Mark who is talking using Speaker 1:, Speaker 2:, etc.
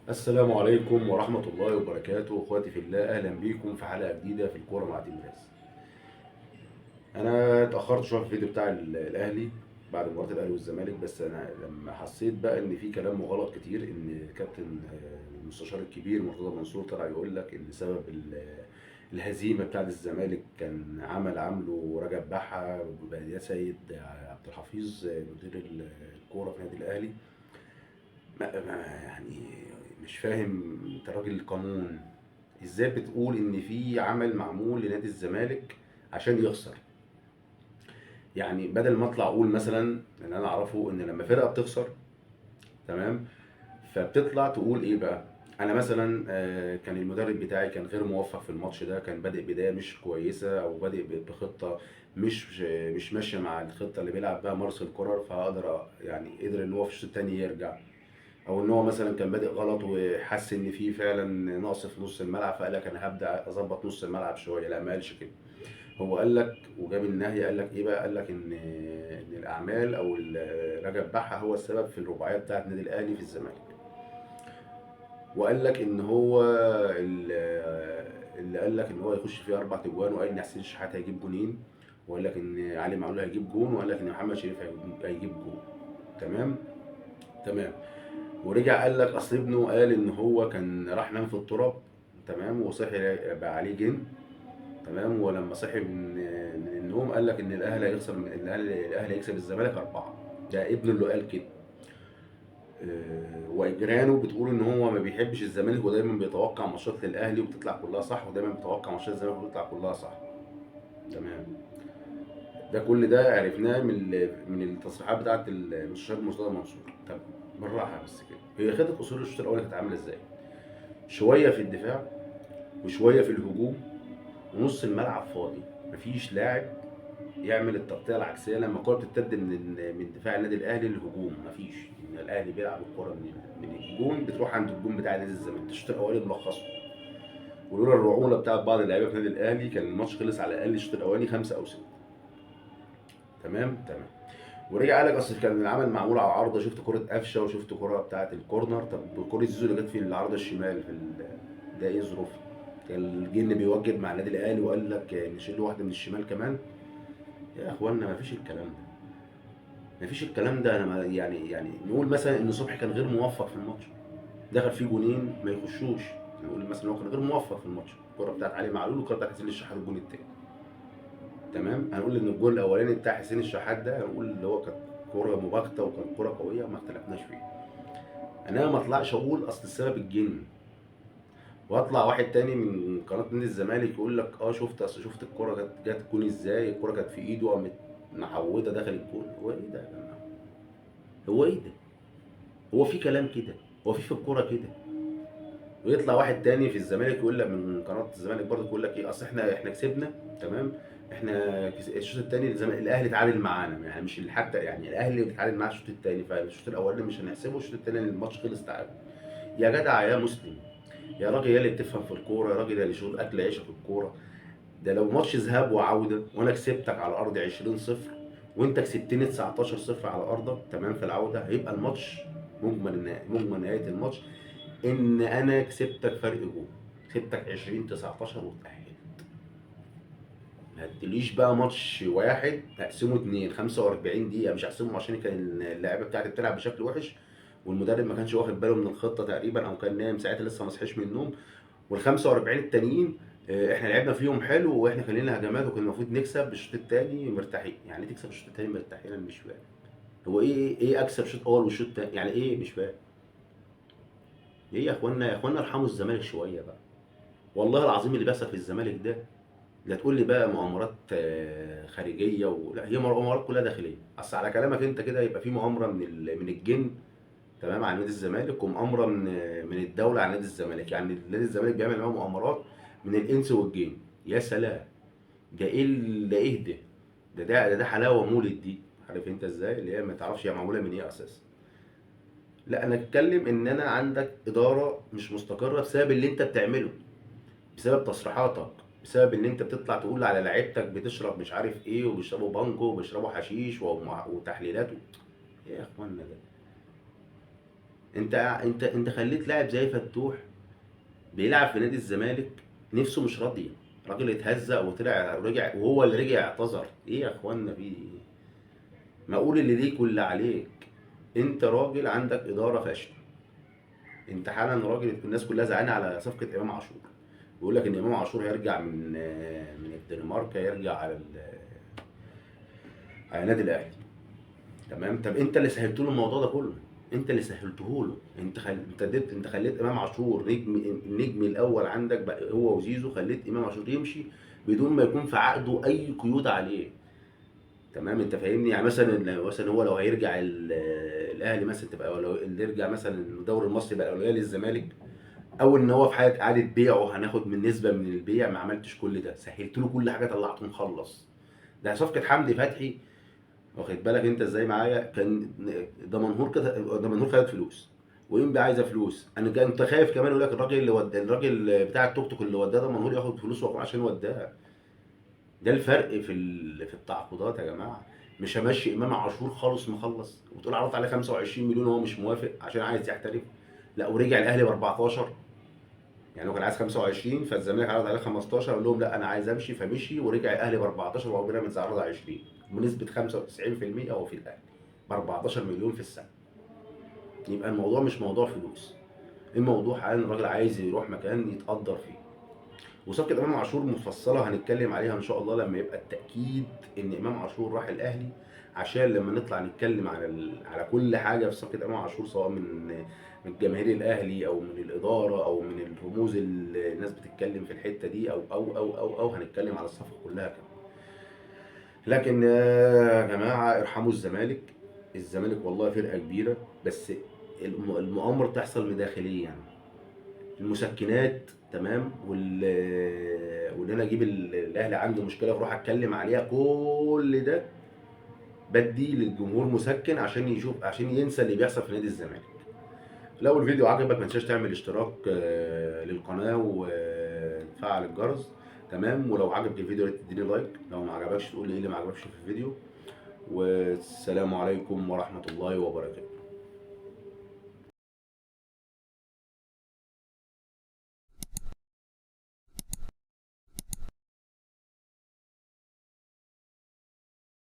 Speaker 1: السلام عليكم ورحمة الله وبركاته، اخواتي في الله، اهلا بيكم في حلقة جديدة في الكورة مع تيم راس. انا اتأخرت شوية في الفيديو بتاع الاهلي بعد مباراة الاهلي والزمالك، بس انا لما حسيت بقى ان في كلام غلط كتير، ان كابتن المستشار الكبير مرتضى منصور طلع يقول لك ان سبب الهزيمة بتاعت الزمالك كان عمله رجب بحة وبلديات سيد عبد الحفيظ مدير الكورة في نادي الاهلي. يعني مش فاهم، انت راجل قانون، ازاي بتقول ان في عمل معمول لنادي الزمالك عشان يخسر؟ يعني بدل ما اطلع اقول مثلا، ان انا اعرفه ان لما فرقه بتخسر، تمام، فبتطلع تقول ايه بقى؟ انا مثلا كان المدرب بتاعي كان غير موفق في الماتش ده، كان بادئ بدايه مش كويسه، او بادئ بخطه مش ماشيه مع الخطه اللي بيلعب بها مارسيل كولر، فاقدر يعني قدر ان هو في الشوط الثاني يرجع. او ان هو مثلا كان بادئ غلط وحس ان في فعلا نقص في نص الملعب، فقال لك انا هبدا اظبط نص الملعب شويه. لا، ما قالش كده. هو قال لك وجاب النهي، قال لك ايه بقى؟ قال لك ان الاعمال او رجب بحة هو السبب في الرباعيه بتاعه النادي الاهلي في الزمالك. وقال لك ان هو اللي قال لك ان هو يخش فيه اربع تجوان، وقال ان حسين الشحات هيجيب جونين، وقال لك ان علي معلول هيجيب جون، وقال لك ان محمد شريف هيجيب جون. تمام. تمام. ورجع قال لك اصل ابنه قال ان هو كان راح نام في التراب، تمام، وصحي بقى عليه جن، تمام، ولما صحي من النوم قال لك ان الاهلي هيخسر، الاهلي هيكسب الزمالك اربعه. ده ابنه اللي قال كده. واجرانه بتقول ان هو ما بيحبش الزمالك، ودايما بيتوقع ماتشات للاهلي وبتطلع كلها صح، ودايما بيتوقع ماتشات الزمالك وبتطلع كلها صح. تمام. ده كل ده عرفناه من التصريحات بتاعت المستشار مرتضى منصور. طب بالراحه بس كده، هي خطه اصول الشوط الاول كانت عامله ازاي؟ شويه في الدفاع، وشويه في الهجوم، ونص الملعب فاضي، مفيش لاعب يعمل التغطيه العكسيه لما الكره بتتد من دفاع النادي الاهلي للهجوم. مفيش، ان الاهلي بيلعب الكره من الجون بتروح عند الجون بتاع نادي الزمالك. الشوط الاولاني ملخصه، ولولا الرعونه بتاعت بعض اللعيبه في النادي الاهلي كان الماتش خلص على الاقل الشوط الاولاني خمسه او سته. تمام. تمام. ورجع قال لك اصل كان العمل معمول على عارضه، شفت كره قفشه وشفت كره بتاعه الكورنر. طب كره زيزو اللي جت في العارضه الشمال ده ايه ظروفها؟ كان الجن بيوجب مع النادي الاهلي وقال لك نشيل واحده من الشمال كمان. يا اخوانا ما فيش الكلام ده، ما فيش الكلام ده. انا يعني نقول مثلا ان صبحي كان غير موفق في الماتش، دخل فيه جونين ما يخشوش، نقول مثلا هو كان غير موفق في الماتش. الكره بتاعت علي معلول والكره بتاعت حسين الشحات الجون التاني. تمام. هنقول ان الجول الاولاني بتاع حسين الشحات ده، هنقول اللي هو كانت كوره مباغته وكانت كوره قويه وما اختلفناش فيها. انا ما اطلعش اقول اصل السبب الجن، واطلع واحد تاني من قناه نادي الزمالك يقول لك شفت، اصل شفت الكوره جت جون ازاي، الكوره كانت في ايده قامت محوده دخل الجول. هو ايه ده يا جماعه؟ هو ايه ده؟ هو في كلام كده؟ هو في الكوره كده؟ ويطلع واحد تاني في الزمالك يقول لك من قناه الزمالك برضه يقول لك ايه، اصل احنا كسبنا، تمام، احنا الشوط الثاني الاهلي اتعادل معانا، يعني مش حتى يعني الاهلي بيتعادل معاه الشوط الثاني، فالشوط الاولاني مش هنحسبه، الشوط الثاني الماتش خلص تعادل. يا جدع يا مسلم، يا راجل يا اللي بتفهم في الكوره، يا راجل يا اللي شغل اكل عيشك في الكوره. ده لو ماتش ذهاب وعوده وانا كسبتك على ارض 20-0، وانت كسبتني 19-0 على ارضك، تمام، في العوده هيبقى الماتش مجمل نهايه الماتش ان انا كسبتك فرق جول، كسبتك 20-19 واتأهلت. ما تجيليش بقى ماتش واحد اقسمه اتنين 45 دقيقة، مش هقسمه عشان كان اللعيبة بتاعتي بتلعب بشكل وحش، والمدرب ما كانش واخد باله من الخطة تقريبا، او كان نايم ساعتها لسه ما صحيش من النوم. وال 45 التانيين احنا لعبنا فيهم حلو، واحنا كان لنا هجمات، وكان المفروض نكسب الشوط التاني مرتاحين. يعني إيه تكسب الشوط التاني مرتاحين؟ انا مش فاهم. هو ايه اكسب شوط اول والشوط التاني؟ يعني ايه؟ مش فاهم. ايه يا اخوانا، يا اخوانا ارحموا الزمالك شوية بقى. والله العظيم اللي بيحصل في الزمالك ده، لا تقول لي بقى مؤامرات خارجيه، لا، هي مؤامرات كلها داخليه. اصل على كلامك انت كده يبقى في مؤامره من الجن، تمام، على نادي الزمالك، ومؤامره من الدوله على نادي الزمالك. يعني نادي الزمالك بيعمل معاه مؤامرات من الانس والجن. يا سلام! ده ايه ده ايه ده؟ ده حلاوه مولد دي. عارف انت ازاي اللي هي ما تعرفش هي معموله من ايه اساسا. لا، انا اتكلم ان انا عندك اداره مش مستقره بسبب اللي انت بتعمله، بسبب تصريحاتك، بسبب ان انت بتطلع تقول على لعيبتك بتشرب مش عارف ايه، وبيشربوا بانجو وبيشربوا حشيش وتحليلات ايه يا اخوانا ده؟ انت خليت لاعب زي فتوح بيلعب في نادي الزمالك، نفسه مش راضيه. راجل اتهزق وطلع ورجع، وهو اللي رجع اعتذر. ايه يا اخوانا في ايه؟ ما اقول اللي ليك واللي عليك. انت راجل عندك اداره فاشله. انت حالا راجل الناس كلها زعلانه على صفقه امام عاشور. بيقول لك ان امام عاشور هيرجع من الدنمارك، هيرجع على النادي الاهلي. تمام. طب انت اللي سهلت له الموضوع ده كله. انت اللي سهلته له. انت خليت امام عاشور النجم الاول عندك بقى هو وزيزو. خليت امام عاشور يمشي بدون ما يكون في عقده اي قيود عليه. تمام. انت فاهمني؟ يعني مثلا هو لو هيرجع الاهلي مثلا، تبقى لو اللي يرجع مثلا الدوري المصري بقى الاولويه للزمالك، او ان هو في حاله اعاده بيعه هناخد من نسبه من البيع. ما عملتش كل ده، سهلت له كل حاجه، طلعته مخلص. ده صفقه حمدي فتحي، واخد بالك انت ازاي معايا؟ كان دمنهور كده، دمنهور خدت فلوس، وانبي عايزه فلوس. انا كنت خايف كمان يقول لك الراجل بتاع التوك توك اللي وداه دمنهور ياخد فلوس عشان وداه. ده الفرق في التعاقدات يا جماعه. مش همشي امام عاشور خالص مخلص وتقول عرضت عليه 25 مليون وهو مش موافق عشان عايز يحترف. لا، ورجع الاهلي ب 14. يعني هو كان عايز 25، فالزمالك عرض عليه 15، قال لهم لا انا عايز امشي، فمشي ورجع الاهلي ب 14، وهو بيراميدز عرض 20 بنسبه 95%. هو في الاهلي ب 14 مليون في السنه. يبقى الموضوع مش موضوع فلوس. الموضوع حاليا الراجل عايز يروح مكان يتقدر فيه. وصفقه امام عاشور مفصله هنتكلم عليها ان شاء الله لما يبقى التاكيد ان امام عاشور راح الاهلي، عشان لما نطلع نتكلم على كل حاجه في صفقه امام عاشور، سواء من جماهير الاهلي او من الاداره او من الرموز اللي الناس بتتكلم في الحته دي، او هنتكلم على الصفقه كلها كمان. لكن يا جماعه ارحموا الزمالك. الزمالك والله فرقه كبيره، بس المؤامره تحصل داخليا. المسكنات تمام، وان انا اجيب الاهلي عنده مشكله فاروح اتكلم عليها، كل ده بدي للجمهور مسكن عشان يشوف، عشان ينسى اللي بيحصل في نادي الزمالك. لو الفيديو عجبك ما تنساش تعمل اشتراك للقناه وتفعل الجرس. تمام. ولو عجبك الفيديو يا ريت تديني لايك، لو ما عجبكش تقول لي ايه اللي ما عجبكش في الفيديو. والسلام عليكم ورحمه الله وبركاته.